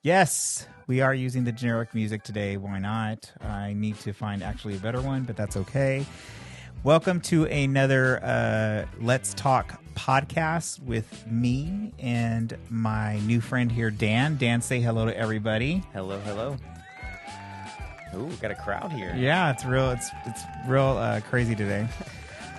Yes, we are using the generic music today. Why not? I need to find actually a better one, but that's okay. Welcome to another Let's Talk podcast with me and my new friend here, Dan. Dan, say hello to everybody. Hello, hello. Ooh, got a crowd here. Yeah, it's real. It's real crazy today.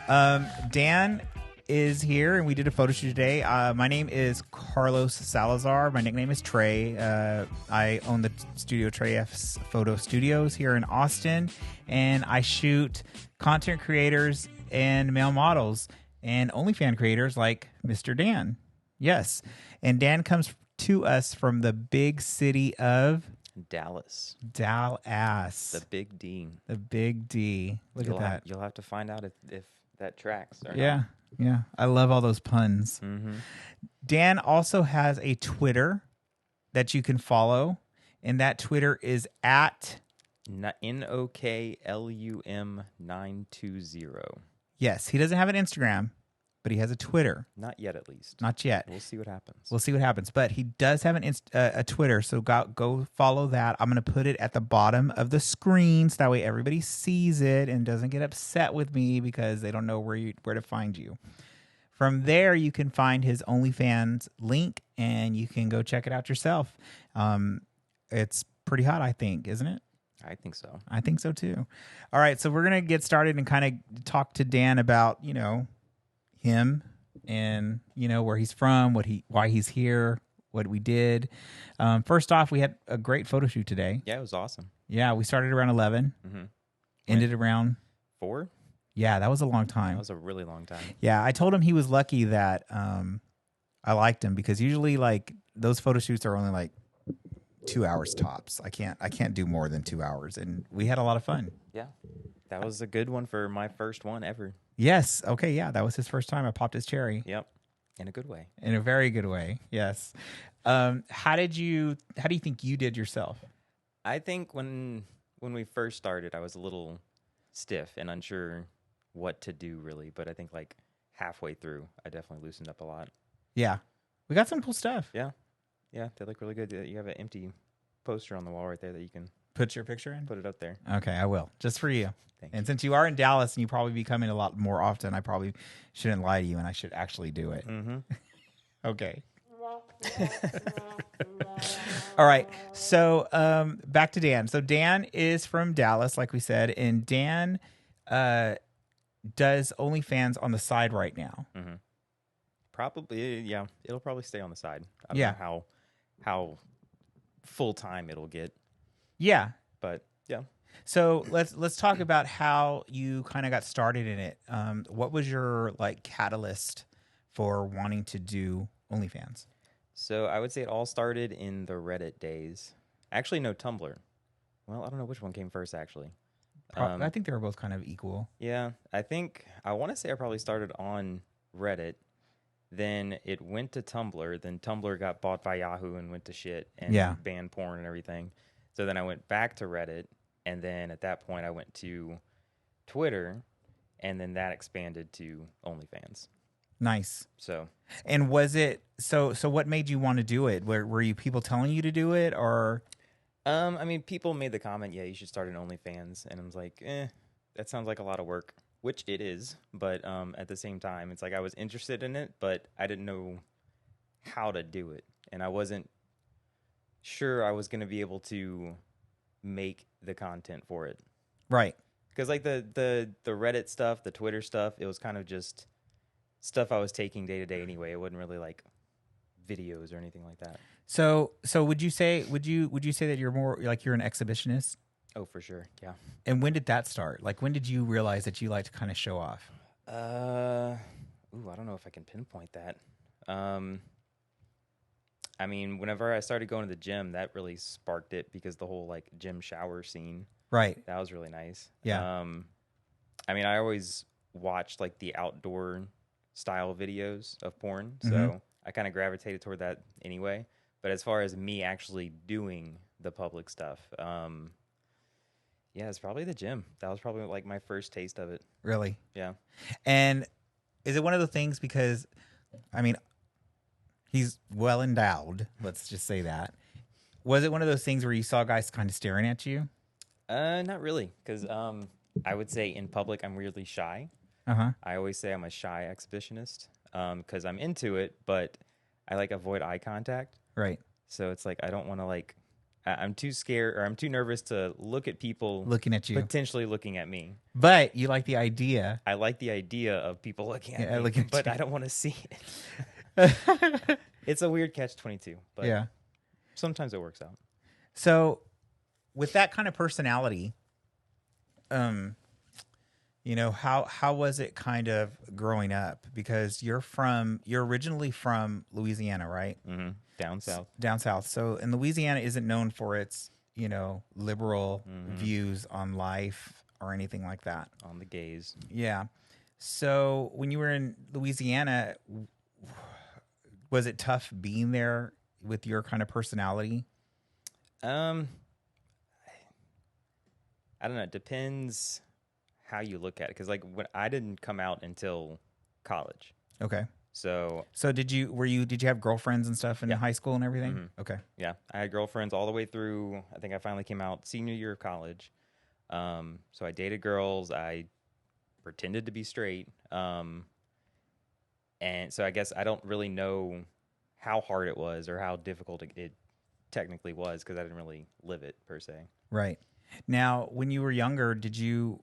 Dan is here, and we did a photo shoot today. My name is Carlos Salazar. My nickname is Trey. I own the studio Trey F's Photo Studios here in Austin, and I shoot content creators and male models and OnlyFans creators like Mr. Dan. Yes, and Dan comes to us from the big city of Dallas. Dallas. The big D. The big D. Look at that. You'll have to find out if that tracks or Yeah. not. Yeah. I love all those puns. Mm-hmm. Dan also has a Twitter that you can follow, and that Twitter is at NOKLUM920. Yes, he doesn't have an Instagram, but he has a Twitter. Not yet, at least. Not yet. We'll see what happens. We'll see what happens. But he does have a Twitter, so go follow that. I'm going to put it at the bottom of the screen, so that way everybody sees it and doesn't get upset with me because they don't know where to find you. From there, you can find his OnlyFans link, and you can go check it out yourself. It's pretty hot, I think, isn't it? I think so. I think so, too. All right, so we're going to get started and kind of talk to Dan about, him and, where he's from, why he's here, what we did. First off, we had a great photo shoot today. Yeah, it was awesome. Yeah, we started around 11, ended around 4? Yeah, that was a long time. That was a really long time. Yeah, I told him he was lucky that I liked him because usually like those photo shoots are only like 2 hours tops. I can't do more than 2 hours, and we had a lot of fun. Yeah, that was a good one for my first one ever. Yes. Okay. Yeah, that was his first time. I popped his cherry. Yep, in a good way. In a very good way. Yes. How do you think you did yourself? I think when we first started, I was a little stiff and unsure what to do really, but I think like halfway through, I definitely loosened up a lot. Yeah, we got some cool stuff. Yeah, they look really good. You have an empty poster on the wall right there that you can put your picture in. Put it up there. Okay, I will, just for you. Thank and you. Since you are in Dallas and you probably be coming a lot more often, I probably shouldn't lie to you, and I should actually do it. Mm-hmm. Okay. All right. So back to Dan. So Dan is from Dallas, like we said, and Dan does OnlyFans on the side right now. Mm-hmm. Probably, yeah. It'll probably stay on the side. I don't know how full time it'll get. Yeah. But yeah. So let's talk about how you kind of got started in it. What was your like catalyst for wanting to do OnlyFans? So I would say it all started in the Reddit days. Actually, no, Tumblr. Well, I don't know which one came first, actually. I think they were both kind of equal. Yeah, I want to say I probably started on Reddit. Then it went to Tumblr. Then Tumblr got bought by Yahoo and went to shit and banned porn and everything. So then I went back to Reddit. And then at that point, I went to Twitter. And then that expanded to OnlyFans. Nice. So, and was it so? What made you want to do it? Were you people telling you to do it, or? I mean, people made the comment, "Yeah, you should start an OnlyFans," and I was like, that sounds like a lot of work, which it is. But at the same time, it's like I was interested in it, but I didn't know how to do it, and I wasn't sure I was going to be able to make the content for it. Right. Because like the Reddit stuff, the Twitter stuff, it was kind of just stuff I was taking day to day anyway. It wasn't really like videos or anything like that. So would you say that you're more like you're an exhibitionist? Oh, for sure. Yeah. And when did that start? Like when did you realize that you like to kind of show off? I don't know if I can pinpoint that. I mean, whenever I started going to the gym, that really sparked it because the whole like gym shower scene. Right. That was really nice. Yeah. I mean, I always watched like the outdoor style videos of porn, so I kind of gravitated toward that anyway. But as far as me actually doing the public stuff, yeah, it's probably the gym. That was probably like my first taste of it. Really? Yeah. And is it one of the things because, I mean, he's well endowed, let's just say that. Was it one of those things where you saw guys kind of staring at you? Not really, because I would say in public I'm weirdly shy. Uh-huh. I always say I'm a shy exhibitionist because I'm into it, but I like avoid eye contact. Right. So it's like I don't want to like I'm too scared or I'm too nervous to look at people Looking at you. potentially looking at me. But you like the idea. I like the idea of people looking at me, looking at but you. I don't want to see it. It's a weird catch-22, but Yeah. sometimes it works out. So with that kind of personality, you know, how was it kind of growing up? Because you're originally from Louisiana, right? Mm-hmm. Down south. Down south. So, and Louisiana isn't known for its, you know, liberal views on life or anything like that. On the gays. Yeah. So when you were in Louisiana, was it tough being there with your kind of personality? I don't know. It depends how you look at it. Because like when I didn't come out until college. Okay. So did you have girlfriends and stuff in high school and everything? Mm-hmm. Okay. Yeah, I had girlfriends all the way through. I think I finally came out senior year of college. So I dated girls. I pretended to be straight. And so I guess I don't really know how hard it was or how difficult it technically was because I didn't really live it per se. Right. Now, when you were younger, did you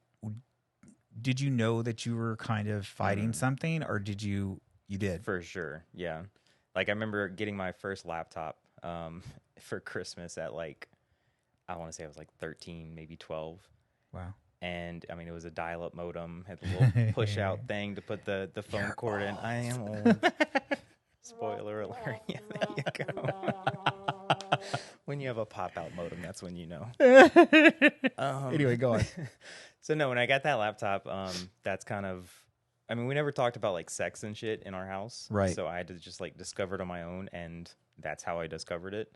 know that you were kind of fighting something, or did you did? For sure, yeah. Like I remember getting my first laptop for Christmas at like, I want to say I was like 13, maybe 12. Wow. And I mean, it was a dial-up modem, had the little push-out thing to put the phone cord in. I am old. Spoiler alert. Yeah, there you go. When you have a pop-out modem, that's when you know. Anyway, go on. So no, when I got that laptop, that's kind of, I mean, we never talked about like sex and shit in our house. Right. So I had to just like discover it on my own, and that's how I discovered it.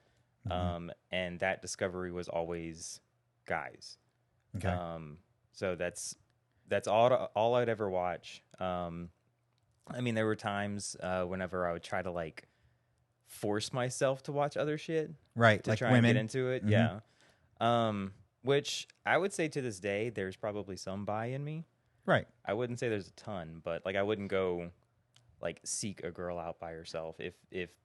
And that discovery was always guys. Okay. So that's all I'd ever watch. I mean, there were times whenever I would try to like force myself to watch other shit, right? To like try women. and get into it, yeah. Which I would say to this day, there's probably some bi in me. Right. I wouldn't say there's a ton, but like I wouldn't go like seek a girl out by herself if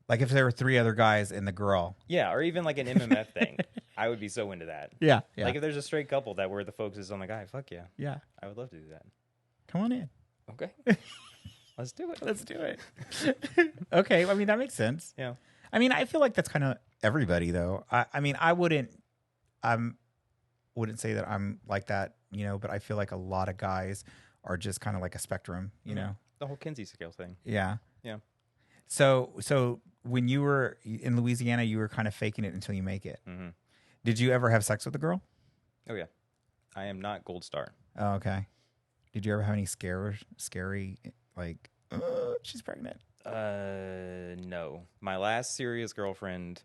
like if there were 3 other guys and the girl. Yeah, or even like an MMF thing. I would be so into that. Yeah. Like if there's a straight couple that where the focus is on the guy, fuck yeah. Yeah. I would love to do that. Come on in. Okay. Let's do it. Let's do it. Okay. I mean, that makes sense. Yeah. I mean, I feel like that's kind of everybody though. I mean, I wouldn't say that I'm like that, you know, but I feel like a lot of guys are just kind of like a spectrum, you know? The whole Kinsey scale thing. Yeah. Yeah. So when you were in Louisiana, you were kind of faking it until you make it. Mm-hmm. Did you ever have sex with a girl? Oh yeah. I am not Gold Star. Oh, okay. Did you ever have any scary, like, she's pregnant? No. My last serious girlfriend,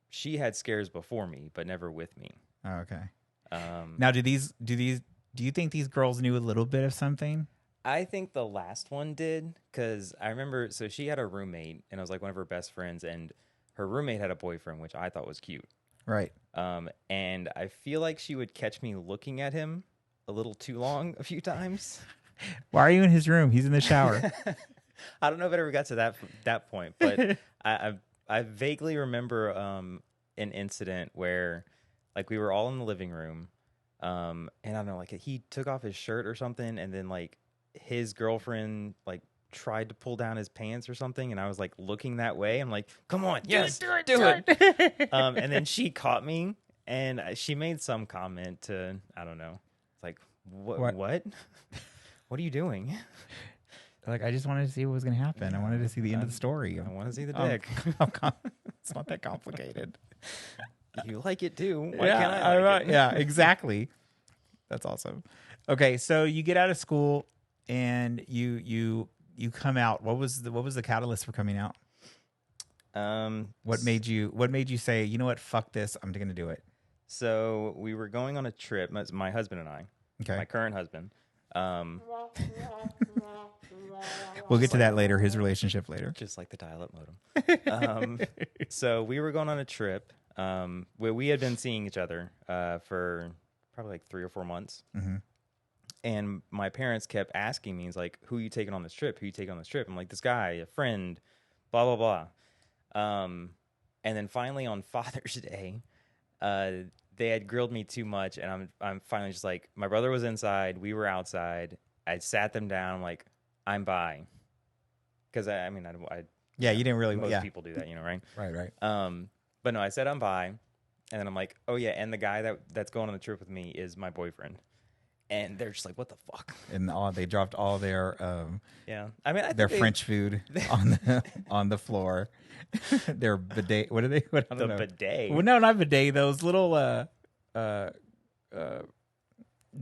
she had scares before me, but never with me. Oh, okay. Now, do you think these girls knew a little bit of something? I think the last one did, because I remember, so she had a roommate, and I was like one of her best friends, and her roommate had a boyfriend, which I thought was cute. Right. And I feel like she would catch me looking at him a little too long a few times. Why are you in his room? He's in the shower. I don't know if it ever got to that point, but I vaguely remember an incident where like we were all in the living room, and I don't know, like he took off his shirt or something, and then like his girlfriend like tried to pull down his pants or something, and I was like looking that way. I'm like, come on, yes, do it. And then she caught me, and she made some comment to, I don't know, like what? What are you doing? Like, I just wanted to see what was going to happen. I wanted to see the end of the story. I want to see the dick. It's not that complicated. You like it too. Why can't I like it? Yeah, exactly. That's awesome. Okay, so you get out of school and you come out. What was the catalyst for coming out? What made you say, you know what, fuck this, I'm going to do it? So we were going on a trip, my husband and I, okay, my current husband. We'll get to that later. His relationship later. Just like the dial-up modem. So we were going on a trip where we had been seeing each other for probably like 3 or 4 months. Mm-hmm. And my parents kept asking me, "He's like, who are you taking on this trip? Who are you taking on this trip?" I'm like, "This guy, a friend, blah, blah, blah." And then finally on Father's Day, they had grilled me too much. And I'm finally just like, my brother was inside. We were outside. I sat them down. I'm like, I'm bi. Because I Yeah, you didn't really. most Yeah. people do that, right? Right. But no, I said I'm bi. And then I'm like, oh, yeah. And the guy that's going on the trip with me is my boyfriend. And they're just like, what the fuck? And they dropped all their Yeah. I mean, their French food on the floor. Their bidet. What are they? I don't know. Bidet. Well, no, not bidet. Those little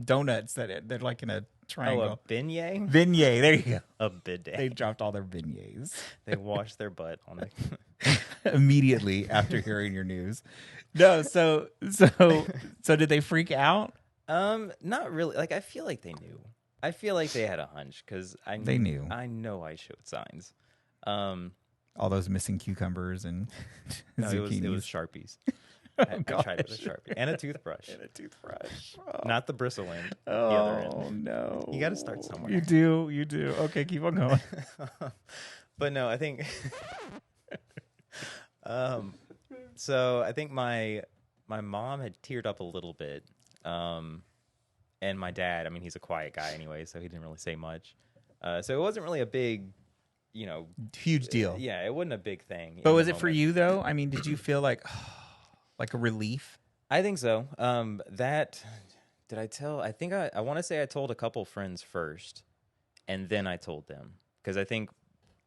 donuts they're like in a triangle. Oh, a beignet? Beignet. There you go. A bidet. They dropped all their beignets. They washed their butt on it. Immediately after hearing your news. No, so did they freak out? Not really. Like, I feel like they knew. I feel like they had a hunch because They knew. I know I showed signs. All those missing cucumbers and No, zucchinis. it was Sharpies. Oh, I tried it with a Sharpie and a toothbrush. Oh. Not the bristle end. The Oh, other end. no. You got to start somewhere. You do. Okay, keep on going. But no, I think. So I think my mom had teared up a little bit, and my dad. I mean, he's a quiet guy anyway, so he didn't really say much. So it wasn't really a big, Huge deal. Yeah, it wasn't a big thing. But was it for you though? I mean, did you feel like a relief? I think so. Did I tell? I think I want to say I told a couple friends first, and then I told them because I think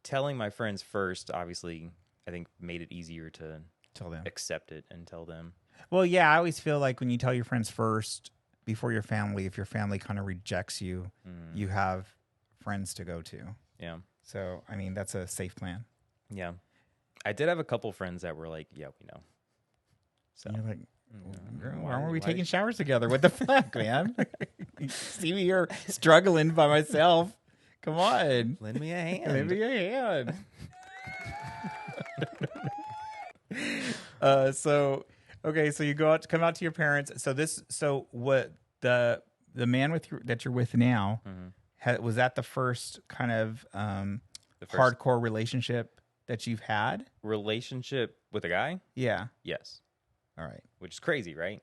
telling my friends first, obviously, I think made it easier to Tell them. accept it and tell them. Well, yeah, I always feel like when you tell your friends first before your family, if your family kind of rejects you, you have friends to go to. Yeah. So, I mean, that's a safe plan. Yeah. I did have a couple friends that were like, yeah, we know. So you're like, girl, why weren't we taking showers together? What the fuck, man? You see me here struggling by myself. Come on. Lend me a hand. Lend me a hand. So you come out to your parents. So what the man that you're with now, was that the first kind of hardcore relationship that you've had? Relationship with a guy? Yeah. Yes. All right. Which is crazy, right?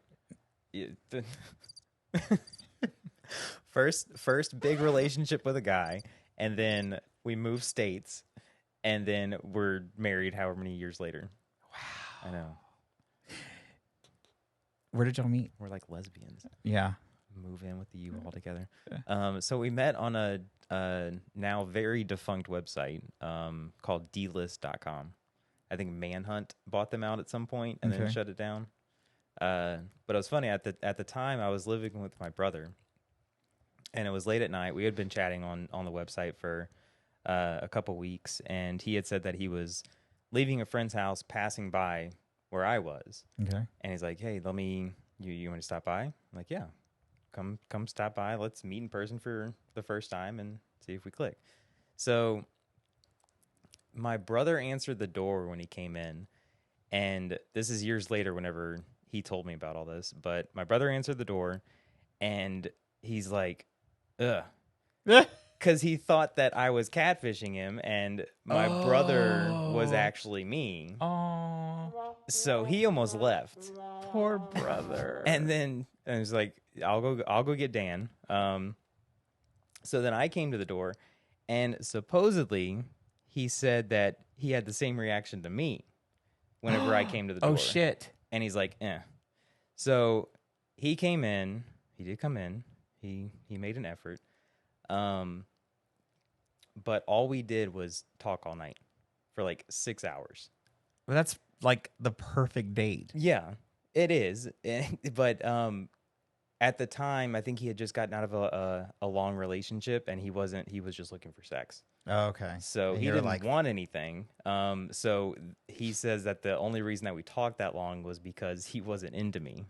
First big relationship with a guy, and then we moved states, and then we're married however many years later. Wow. I know. Where did y'all meet? We're like lesbians. Yeah. Move in with the U-Haul together. So we met on a now very defunct website called dlist.com. I think Manhunt bought them out at some point and then shut it down. But it was funny at the time I was living with my brother, and it was late at night. We had been chatting on the website for a couple weeks, and he had said that he was leaving a friend's house, passing by where I was. Okay. And he's like, "Hey, you want to stop by?" I'm like, "Yeah, come stop by. Let's meet in person for the first time and see if we click." So my brother answered the door when he came in, and this is years later whenever he told me about all this, but my brother answered the door, and he's like, ugh. Because he thought that I was catfishing him, and my brother was actually me. Oh. So he almost left. Poor brother. And then I was like, I'll go get Dan. So then I came to the door, and supposedly he said that he had the same reaction to me whenever I came to the door. Oh, shit. And he's like, eh. So he came in. He did come in. He made an effort. But all we did was talk all night for like 6 hours. Well, that's like the perfect date. Yeah, it is. But at the time, I think he had just gotten out of a long relationship, and he was just looking for sex. Oh, okay. So he didn't want anything. So he says that the only reason that we talked that long was because he wasn't into me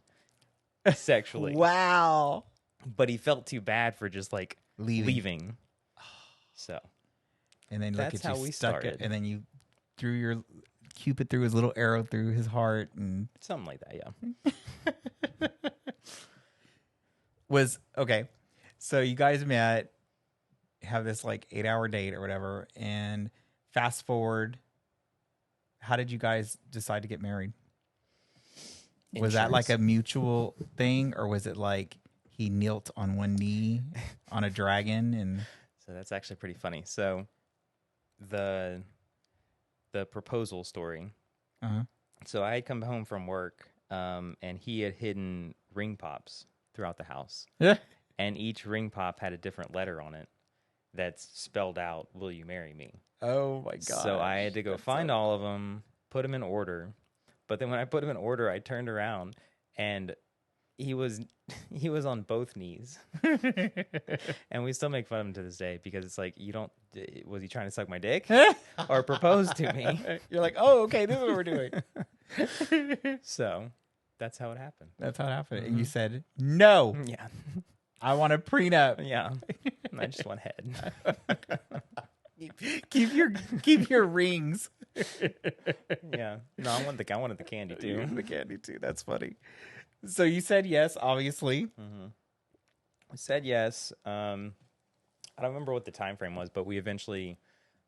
sexually. Wow. But he felt too bad for just like leaving. So And then That's how we stuck started. it, and then you threw your Cupid threw his little arrow through his heart, and Something like that, yeah. was okay. So you guys met, have this like 8-hour date or whatever, and fast forward. How did you guys decide to get married? Was that like a mutual thing, or was it like he knelt on one knee on a dragon? And So that's actually pretty funny. So the proposal story. uh-huh. So I had come home from work, and he had hidden ring pops throughout the house. Yeah. And each ring pop had a different letter on it that's spelled out, "Will you marry me?" Oh my god! So I had to go find all of them, put them in order. But then when I put them in order, I turned around and he was on both knees. And we still make fun of him to this day because it's like, was he trying to suck my dick or propose to me? You're like, oh, okay, this is what we're doing. So that's how it happened. That's how it happened. And you said, no, Yeah. I want a prenup. Yeah. And I just went ahead. Keep your rings. Yeah. No, I wanted the candy too. The candy too. That's funny. So you said yes, obviously. Mm-hmm. I said yes. I don't remember what the time frame was, but we eventually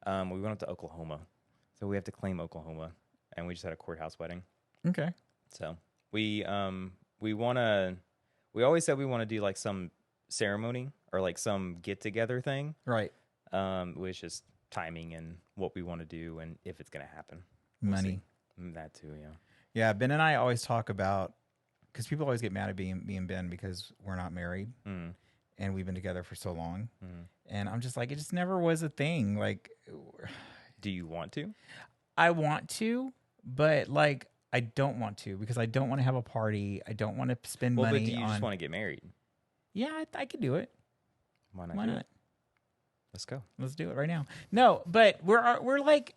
we went up to Oklahoma. So we have to claim Oklahoma, and we just had a courthouse wedding. Okay. So we always said we want to do like some ceremony or like some get together thing. Right. Which is timing and what we want to do and if it's going to happen. Money. That too, yeah. Yeah, Ben and I always talk about, because people always get mad at me and Ben because we're not married and we've been together for so long. And I'm just like, it just never was a thing. Like, do you want to? I want to, but like, I don't want to because I don't want to have a party. I don't want to spend money. But do you just want to get married? Yeah, I could do it. Why not? It? Let's go. Let's do it right now. No, but we're like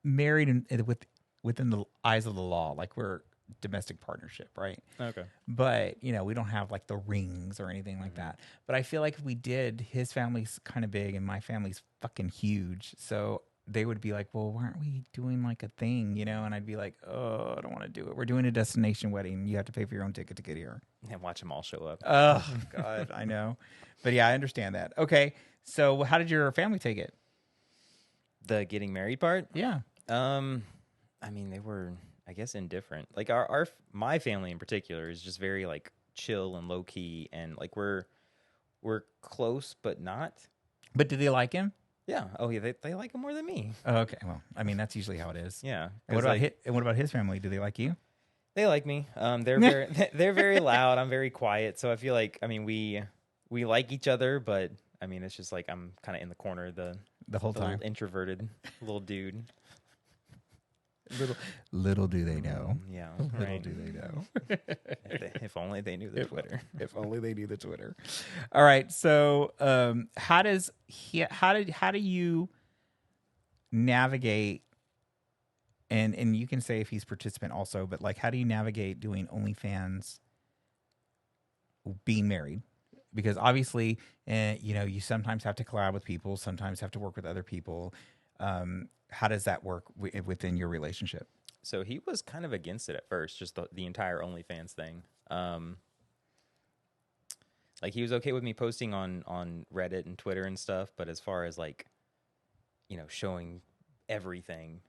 married within the eyes of the law. Like we're domestic partnership, right? Okay. But we don't have like the rings or anything like that. But I feel like if we did, his family's kind of big and my family's fucking huge. So they would be like, well, why aren't we doing like a thing, And I'd be like, oh, I don't want to do it. We're doing a destination wedding. You have to pay for your own ticket to get here. And watch them all show up. Oh, God, I know. But yeah, I understand that. Okay. So how did your family take it? The getting married part? Yeah. I mean, they were, I guess, indifferent. Like my family in particular is just very like chill and low key, and like we're close but not. But do they like him? Yeah. Oh, yeah. They like him more than me. Oh, okay. Well, I mean, that's usually how it is. Yeah. And what about his family? Do they like you? They like me. They're very loud. I'm very quiet. So I feel like, I mean, we like each other, but I mean, it's just like I'm kind of in the corner, the whole time, introverted little dude. Little do they know. Yeah. Little do they know. If only they knew the Twitter. If only they knew the Twitter. All right. So, how do you navigate? And you can say if he's participant also, but like, how do you navigate doing OnlyFans, being married? Because obviously, you sometimes have to collab with people, sometimes have to work with other people. How does that work within your relationship? So he was kind of against it at first, just the entire OnlyFans thing. Like he was okay with me posting on Reddit and Twitter and stuff, but as far as like, showing everything,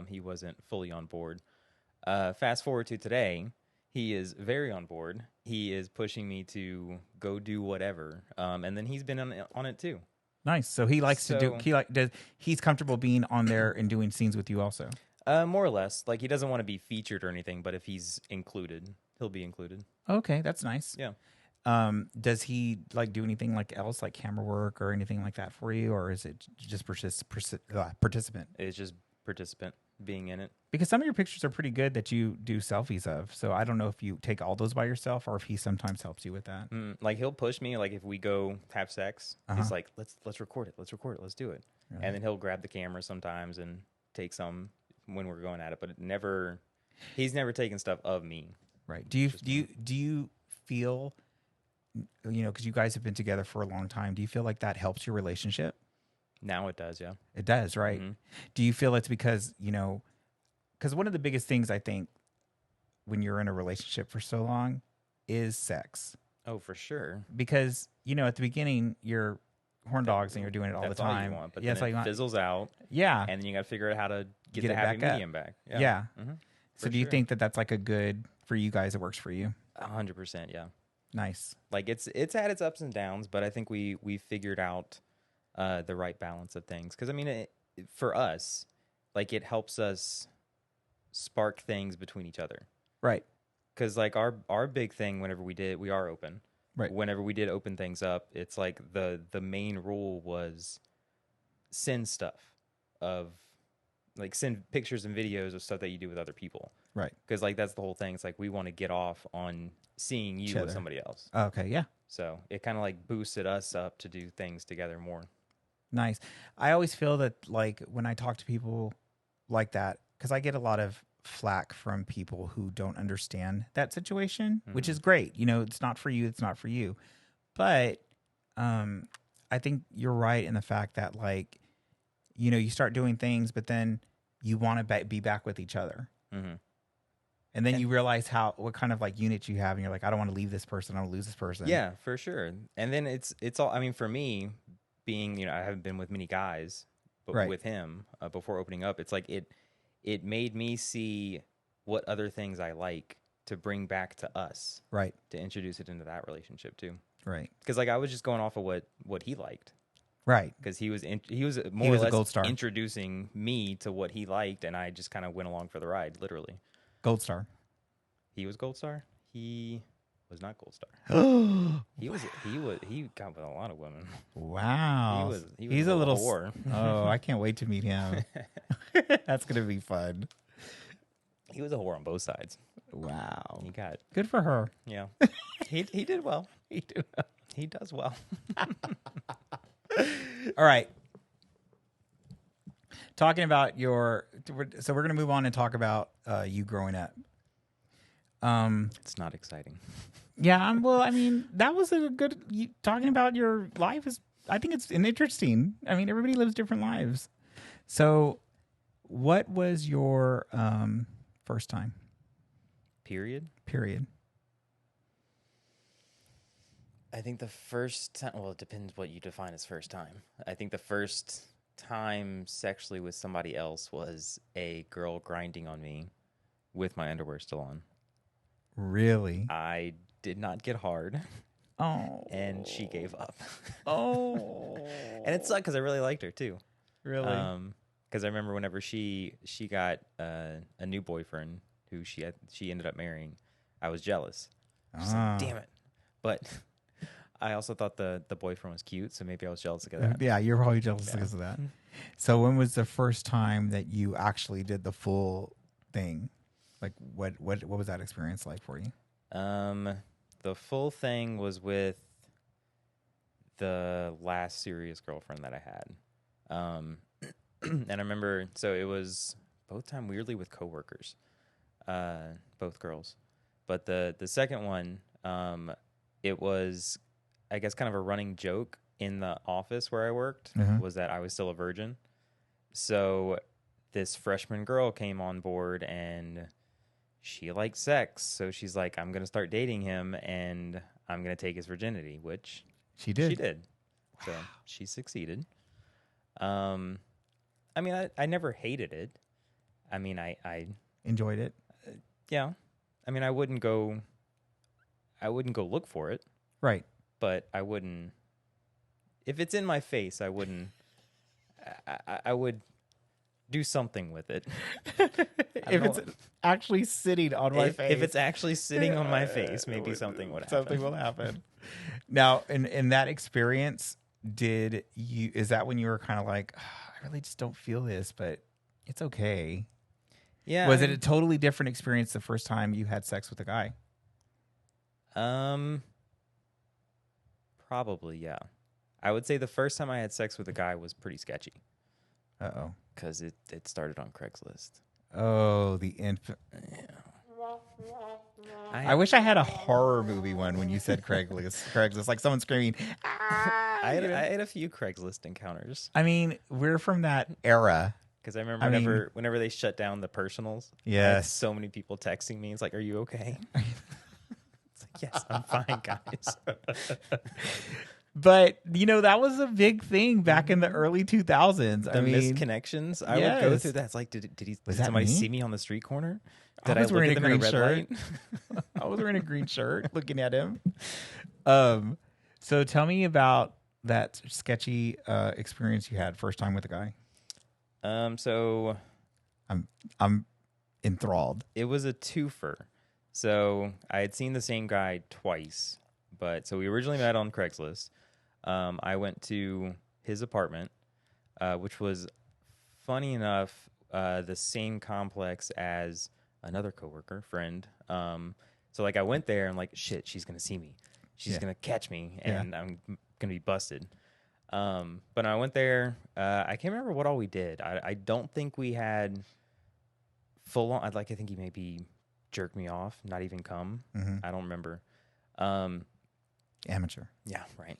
he wasn't fully on board. Fast forward to today, he is very on board. He is pushing me to go do whatever, and then he's been on it too. Nice. So he likes to do. He's comfortable being on there and doing scenes with you also. More or less. Like he doesn't want to be featured or anything, but if he's included, he'll be included. Okay, that's nice. Yeah. Does he like do anything like else, like camera work or anything like that for you, or is it just participant? It's just participant being in it. Because some of your pictures are pretty good that you do selfies of. So I don't know if you take all those by yourself or if he sometimes helps you with that. Like he'll push me. Like if we go have sex, he's like, let's record it. Let's record it. Let's do it. Really? And then he'll grab the camera sometimes and take some when we're going at it. But he's never taken stuff of me. Right. Do you feel, because you guys have been together for a long time, do you feel like that helps your relationship? Now it does, yeah. It does, right? Mhm. Do you feel it's because, because one of the biggest things I think when you're in a relationship for so long is sex. Oh, for sure. Because, at the beginning, you're horn dogs and you're doing it all the That's time. all you want, but That's then all you it want. fizzles out, Yeah. and then you got to figure out how to get Get the it happy back up. medium back. Yeah. Mhm. So For do you sure. think that that's like a good, for you guys, it works for you? 100%, yeah. Nice. Like it's had its ups and downs, but I think we figured out the right balance of things. Because I mean, for us, like it helps us spark things between each other. Right. Because like our big thing, whenever we are open. Right. Whenever we did open things up, it's like the main rule was send stuff of like send pictures and videos of stuff that you do with other people. Right. Because like that's the whole thing. It's like we want to get off on seeing you with somebody else. Okay. Yeah. So it kind of like boosted us up to do things together more. Nice. I always feel that like when I talk to people like that, because I get a lot of flack from people who don't understand that situation, which is great. It's not for you. It's not for you. But I think you're right in the fact that like, you start doing things, but then you want to be back with each other. Mm-hmm. And then you realize what kind of like unit you have. And you're like, I don't want to leave this person. I don't want to lose this person. Yeah, for sure. And then it's all, I mean, for me being, I haven't been with many guys, but Right. with him before opening up, it's like it made me see what other things I like to bring back to us. Right. To introduce it into that relationship too. Right. Because like I was just going off of what he liked. Right. Because he was more or less a gold star. introducing me to what he liked, and I just kind of went along for the ride, literally. Gold star. He was gold star. He was not gold star. He got with a lot of women. Wow. He's a little whore. Oh, I can't wait to meet him. That's gonna be fun. He was a whore on both sides. Wow. He got Good for her. yeah. He did well. He did. He does well. All right. Talking about so we're gonna move on and talk about you growing up. It's not exciting. Yeah. Well, I mean, that was a good. Talking about your life is. I think it's interesting. I mean, everybody lives different lives. So, what was your first time? Period. I think the first time, well, it depends what you define as first time. I think the first time sexually with somebody else was a girl grinding on me with my underwear still on. Really? I did not get hard. Oh. And she gave up. Oh. And it sucked because I really liked her too. Really? Because I remember whenever she got a new boyfriend who she ended up marrying, I was jealous. I was like, damn it. But I also thought the boyfriend was cute, so maybe I was jealous of that. Yeah, you're probably jealous because of that. So when was the first time that you actually did the full thing? Like what was that experience like for you? The full thing was with the last serious girlfriend that I had. And I remember, so it was both time weirdly with coworkers, both girls. But the second one, it was, I guess, kind of a running joke in the office where I worked, was that I was still a virgin. So this freshman girl came on board and she liked sex. So she's like, I'm going to start dating him and I'm going to take his virginity, which she did. Wow. So she succeeded. I mean, I never hated it. I mean, I enjoyed it. Yeah. I mean, I wouldn't go look for it. Right. But I wouldn't, if it's in my face, I wouldn't, I would do something with it. If it's actually sitting on my face. If it's actually sitting on my face, maybe something would happen. Something will happen. Now, in that experience, is that when you were kind of like, I really just don't feel this, but it's okay? Yeah. Was it a totally different experience the first time you had sex with a guy? Probably, yeah. I would say the first time I had sex with a guy was pretty sketchy. Uh-oh. Because it started on Craigslist. Oh, the infant. I wish I had a horror movie one when you said Craigslist. Craigslist, like someone screaming, ah! I had a few Craigslist encounters. I mean, we're from that era. Because I remember whenever they shut down the personals, I had Yes. so many people texting me. It's like, are you okay? It's like, yes, I'm fine, guys. But, that was a big thing back in the early 2000s. The missed connections. I would go through that. It's like, did somebody see me on the street corner? Did I was wearing look a at them in green a red shirt. light? I was wearing a green shirt looking at him. So tell me about that sketchy experience you had first time with a guy. So I'm enthralled. it was a twofer. So I had seen the same guy twice, so we originally met on Craigslist. I went to his apartment, which was funny enough, the same complex as another coworker friend. So like I went there and like, shit, she's gonna see me, she's gonna catch me, and I'm gonna be busted. But I went there. I can't remember what all we did. I don't think we had full on. I think he maybe jerked me off, not even come. Mm-hmm. I don't remember. Amateur. Yeah, right.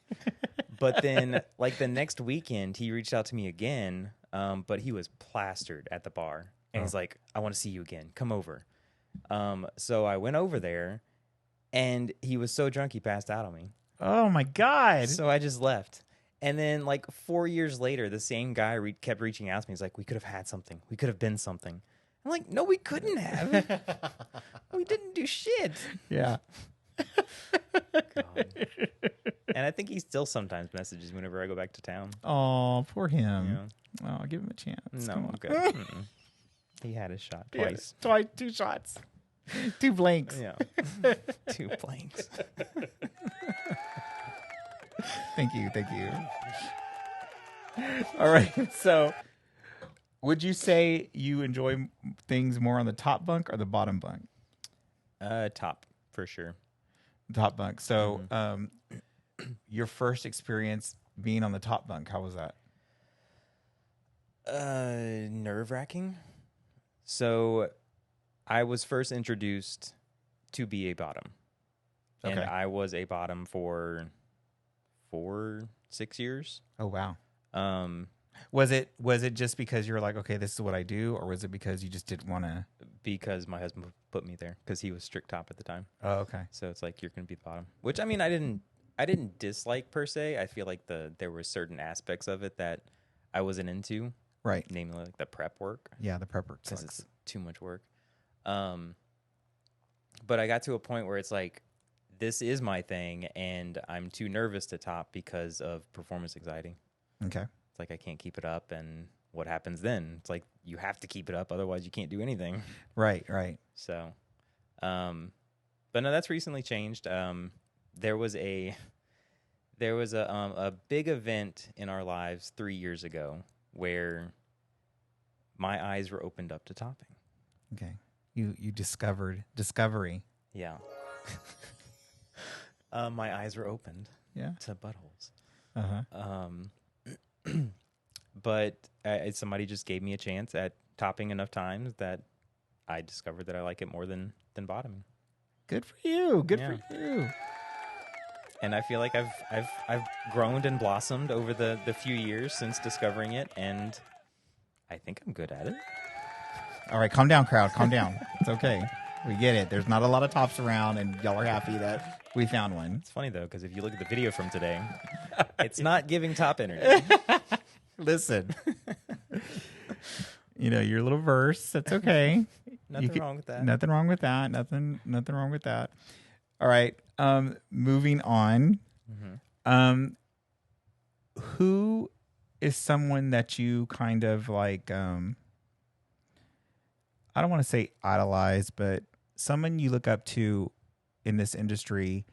But then, like the next weekend, he reached out to me again. But he was plastered at the bar, and he's like, "I want to see you again. Come over." So I went over there, and he was so drunk he passed out on me. Oh my God! So I just left. And then, like 4 years later, the same guy kept reaching out to me. He's like, "We could have had something. We could have been something." I'm like, "No, we couldn't have. We didn't do shit." Yeah. God. And I think he still sometimes messages whenever I go back to town. Oh, poor him. Yeah. Oh, I'll give him a chance. No, Come I'm on. good. Mm-mm. He had his shot twice. Yeah, twice, 2 shots, 2 blanks. Yeah. 2 blanks. Thank you. All right. So, would you say you enjoy things more on the top bunk or the bottom bunk? Top, for sure. Top bunk. So, your first experience being on the top bunk, how was that? Nerve-wracking. So, I was first introduced to be a bottom. And Okay. I was a bottom for 6 years. Oh, wow. Was it just because you were like, okay, this is what I do, or was it because you just didn't want to? Because my husband put me there because he was strict top at the time. Oh, okay. So it's like, you're going to be the bottom, which I mean, I didn't dislike per se. I feel like there were certain aspects of it that I wasn't into, Right. namely like the prep work. Yeah, the prep work Because sucks. it's too much work. But I got to a point where it's like, this is my thing, and I'm too nervous to top because of performance anxiety. Okay. It's like I can't keep it up, and what happens then? It's like you have to keep it up, otherwise you can't do anything. Right. So, but no, that's recently changed. There was a big event in our lives 3 years ago where my eyes were opened up to topping. Okay. You discovery. Yeah. My eyes were opened to buttholes. Uh-huh. But somebody just gave me a chance at topping enough times that I discovered that I like it more than bottoming. Good for you. Yeah. For you. And I feel like I've grown and blossomed over the few years since discovering it, and I think I'm good at it. All right, calm down, crowd. Calm down. It's okay. We get it. There's not a lot of tops around, and y'all are happy that we found one. It's funny though, because if you look at the video from today, it's not giving top energy. Listen, your little verse. That's okay. Nothing wrong with that. Nothing wrong with that. Nothing wrong with that. All right. Moving on. Mm-hmm. Who is someone that you kind of like? I don't want to say idolize, but someone you look up to in this industry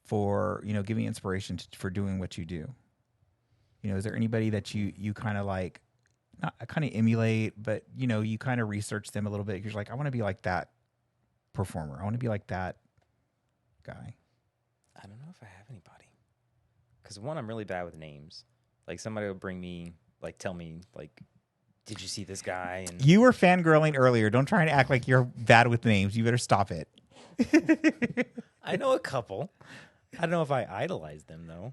for giving inspiration for doing what you do. Is there anybody that you kind of like, not kind of emulate, but you kind of research them a little bit? You're like, I want to be like that performer. I want to be like that guy. I don't know if I have anybody. Because one, I'm really bad with names. Like somebody will tell me, like, did you see this guy? And You were fangirling earlier. Don't try and act like you're bad with names. You better stop it. I know a couple. I don't know if I idolize them though.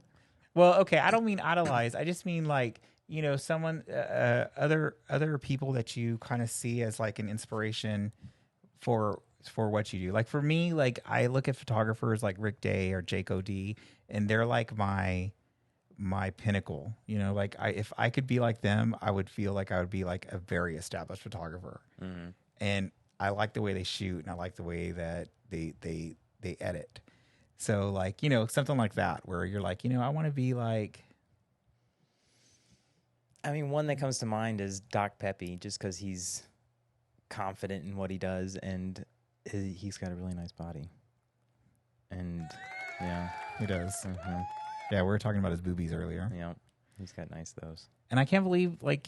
Well, okay, I don't mean idolize. I just mean like, you know, someone, other people that you kind of see as like an inspiration for what you do. Like for me, like I look at photographers like Rick Day or Jake O'D, and they're like my pinnacle. You know, like if I could be like them, I would feel like I would be like a very established photographer. Mm-hmm. And I like the way they shoot, and I like the way that they edit. So like, you know, something like that where you're like, you know, I want to be like. I mean, one that comes to mind is Doc Pepe, just because he's confident in what he does, and he's got a really nice body. And yeah, He does. mm-hmm. Yeah, we were talking about his boobies earlier. Yeah, he's got nice those. And I can't believe like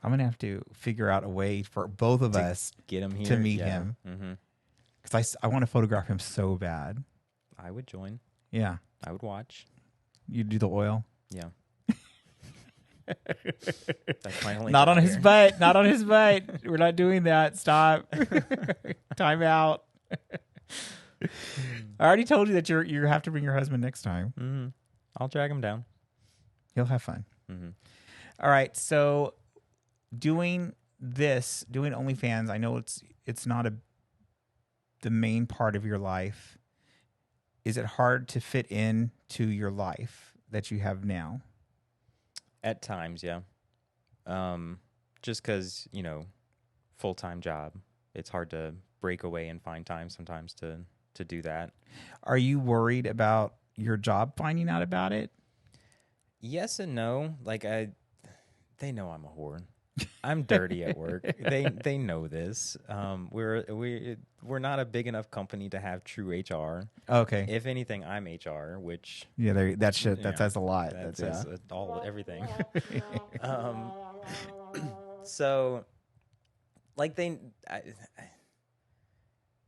I'm gonna have to figure out a way for both of us Get him here to meet yeah. him Mm-hmm. because I want to photograph him so bad. I would join. Yeah, I would watch. you do the oil. Yeah. That's my only Not on job his here. butt. Not on his butt. We're not doing that. Stop. Time out. I already told you that you have to bring your husband next time. Mm-hmm. I'll drag him down. He'll have fun. Mm-hmm. All right. So doing OnlyFans, I know it's not the main part of your life. Is it hard to fit in to your life that you have now? At times, yeah. Just because, you know, full-time job, it's hard to break away and find time sometimes to do that. Are you worried about your job finding out about it? Yes and no. Like they know I'm a whore. I'm dirty at work. They know this. We're not a big enough company to have true HR. Okay. If anything, I'm HR, which Yeah, that Yeah. says a lot. that That's says everything. So, like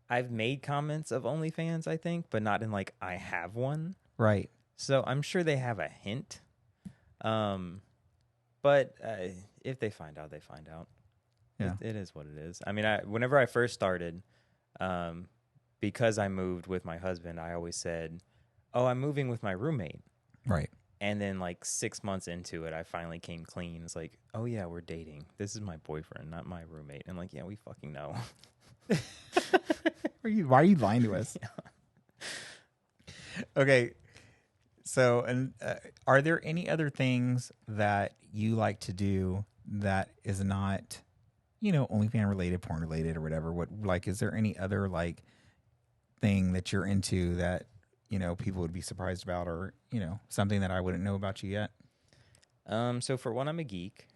I've made comments of OnlyFans, I think, but not in like I have one. right. So I'm sure they have a hint. But if they find out, they find out. Yeah. It is what it is. I mean, whenever I first started, because I moved with my husband, I always said, "Oh, I'm moving with my roommate." Right. And then like 6 months into it, I finally came clean. It's like, "Oh yeah, we're dating. This is my boyfriend, not my roommate." And like, yeah, we fucking know. Why are you lying to us? Okay. So, and are there any other things that you like to do that is not, you know, OnlyFans related, porn related, or whatever? What like is there any other like thing that you're into that, you know, people would be surprised about, or you know, something that I wouldn't know about you yet? So for one, I'm a geek.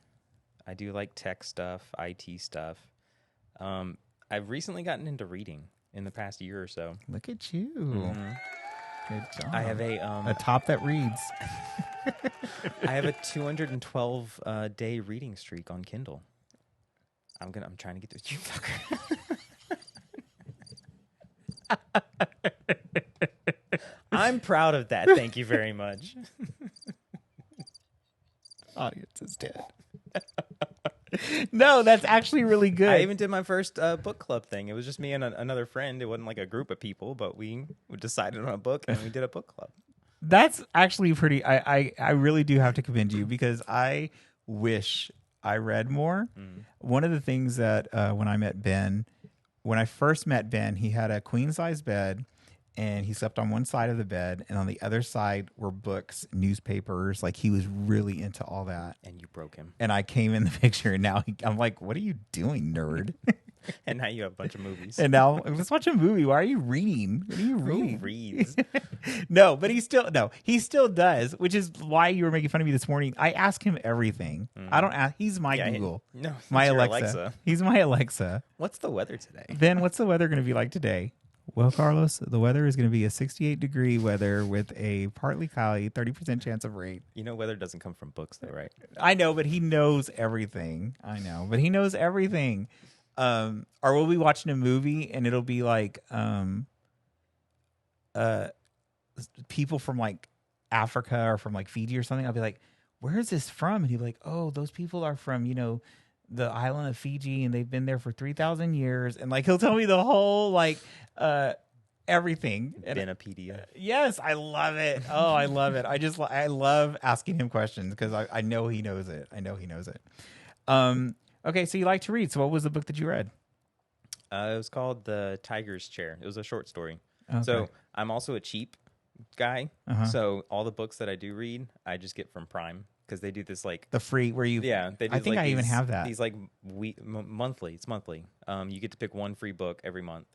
I do like tech stuff, IT stuff. I've recently gotten into reading in the past year or so. Look at you. Mhm. Good job. I have a top that reads. I have a 212 day reading streak on Kindle. I'm trying to get through. You fucker. I'm proud of that. Thank you very much. Audience is dead. No, that's actually really good. I even did my first book club thing. It was just me and another friend. It wasn't like a group of people, but we decided on a book and we did a book club. That's actually pretty. I really do have to commend you because I wish I read more. One of the things that when I first met Ben, he had a queen size bed and he slept on one side of the bed and on the other side were books, newspapers. Like he was really into all that. And you broke him. And I came in the picture and now I'm like, what are you doing, nerd? And now you have a bunch of movies. And now let's watch a movie. Why are you reading? What are you Who reading? reads? No, but he still does, which is why you were making fun of me this morning. I ask him everything. I don't ask. He's my Google. No, My it's your Alexa. He's my Alexa. What's the weather today? Ben, what's the weather going to be like today? Well, Carlos, the weather is going to be a 68-degree weather with a partly cloudy, 30% chance of rain. You know, weather doesn't come from books, though, right? I know, but he knows everything. I know, but he knows everything. Or we'll be watching a movie and it'll be like people from like Africa or from like Fiji or something. I'll be like, where is this from? And he'll be like, oh, those people are from, you know, the island of Fiji and they've been there for 3,000 years. And like, he'll tell me the whole like, everything. Benepedia. Yes, I love it. Oh, I love it. I love asking him questions because I know he knows it. I know he knows it. Okay, so you like to read. So what was the book that you read? It was called The Tiger's Chair. It was a short story. Okay. So I'm also a cheap guy. Uh-huh. So all the books that I do read, I just get from Prime because they do this like The free where you they do I think like I even these- have that. These like monthly. It's monthly. You get to pick one free book every month.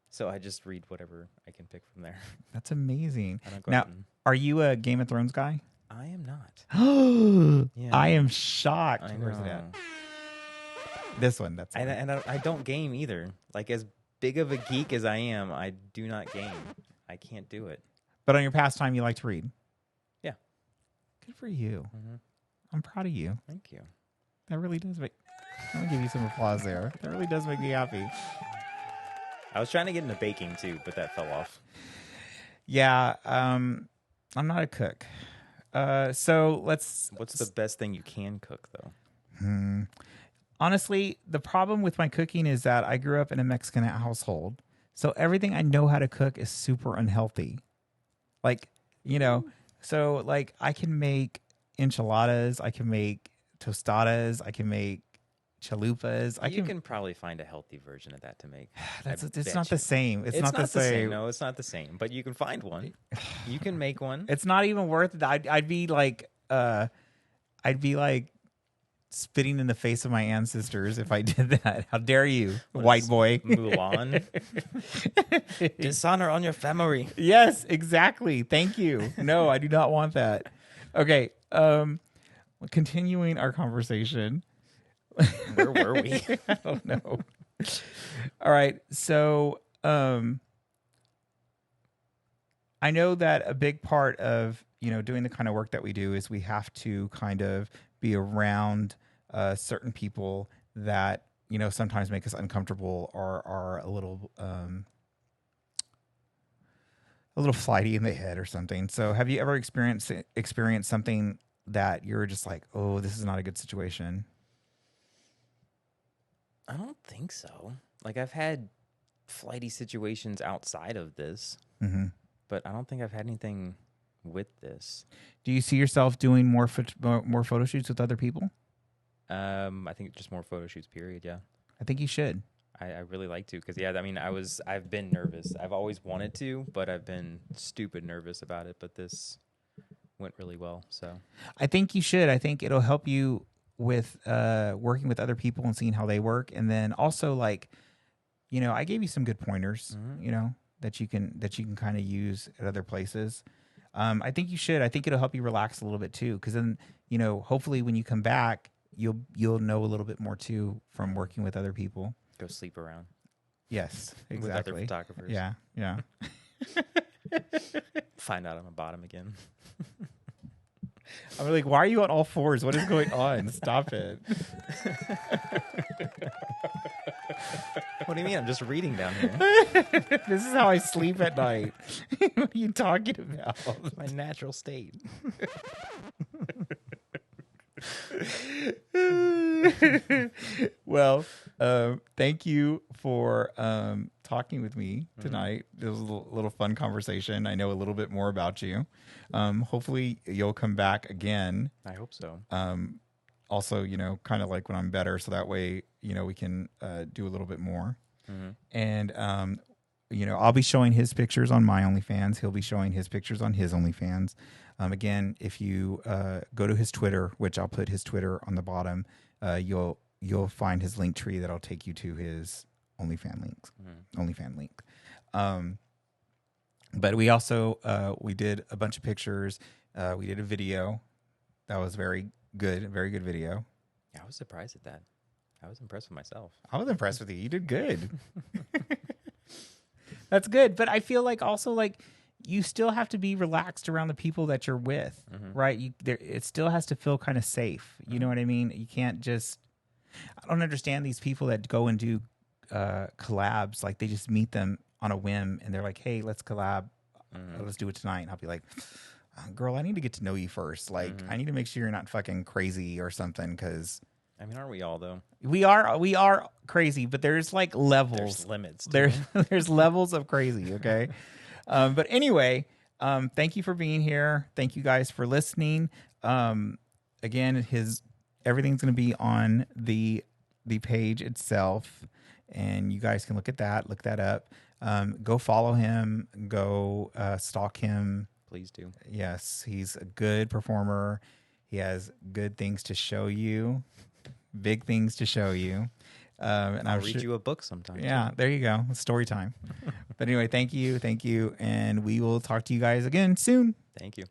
So I just read whatever I can pick from there. That's amazing. I don't go Now, out and- are you a Game of Thrones guy? I am not. Yeah. I am shocked. I Where's it know. at? This one. That's And, and I don't game either. Like as big of a geek as I am, I do not game. I can't do it. But on your pastime, you like to read. Yeah. Good for you. Mm-hmm. I'm proud of you. Thank you. That really does make. I'm gonna give you some applause there. That really does make me happy. I was trying to get into baking too, but that fell off. Yeah. I'm not a cook. So let's. What's the best thing you can cook though? Honestly, the problem with my cooking is that I grew up in a Mexican household. So everything I know how to cook is super unhealthy. Like, so like I can make enchiladas, I can make tostadas, I can make chalupas. You can probably find a healthy version of that to make. It's not the same. It's not the same. No, it's not the same. But you can find one. You can make one. It's not even worth it. I'd be like spitting in the face of my ancestors if I did that. How dare you, white boy? Mulan. Dishonor on your family. Yes, exactly. Thank you. No, I do not want that. Okay. Continuing our conversation. Where were we? I don't know. All right. So, I know that a big part of, doing the kind of work that we do is we have to kind of be around certain people that, sometimes make us uncomfortable or are a little flighty in the head or something. So have you ever experienced something that you're just like, oh, this is not a good situation? I don't think so. Like I've had flighty situations outside of this, but I don't think I've had anything with this. Do you see yourself doing more photo shoots with other people? I think just more photo shoots. Period. Yeah. I think you should. I really like to because I've been nervous. I've always wanted to, but I've been stupid nervous about it. But this went really well. So I think you should. I think it'll help you with working with other people and seeing how they work, and then also I gave you some good pointers, that you can kind of use at other places. I think you should. I think it'll help you relax a little bit too, because then hopefully when you come back, you'll know a little bit more too from working with other people. Go sleep around. Yes, exactly. With other photographers. Yeah. Find out I'm a bottom again. I'm like, why are you on all fours? What is going on? Stop it. What do you mean? I'm just reading down here. This is how I sleep at night. What are you talking about? It's my natural state. Well, thank you for talking with me tonight. It was a little fun conversation. I know a little bit more about you. Hopefully you'll come back again. I hope so. Also, kind of like when I'm better, so that way, we can do a little bit more. And, I'll be showing his pictures on my OnlyFans. He'll be showing his pictures on his OnlyFans. Again, if you go to his Twitter, which I'll put his Twitter on the bottom, you'll find his link tree that'll take you to his OnlyFans link. But we also we did a bunch of pictures. We did a video that was very good video. Yeah, I was surprised at that. I was impressed with myself. I was impressed with you. You did good. That's good. But I feel like also you still have to be relaxed around the people that you're with, right? It still has to feel kind of safe. You know what I mean? You can't just. I don't understand these people that go and do collabs. Like they just meet them on a whim and they're like, "Hey, let's collab. Let's do it tonight." And I'll be like, "Girl, I need to get to know you first. Like, I need to make sure you're not fucking crazy or something because I mean, aren't we all though? We are crazy, but there's like levels. There's limits. To it. There's levels of crazy. Okay. But anyway, thank you for being here. Thank you guys for listening. Again, everything's going to be on the page itself, and you guys can look that up. Go follow him. Go stalk him. Please do. Yes, he's a good performer. He has good things to show you, big things to show you. And I'll read you a book sometime. Yeah, there you go. It's story time. But anyway, thank you, and we will talk to you guys again soon. Thank you.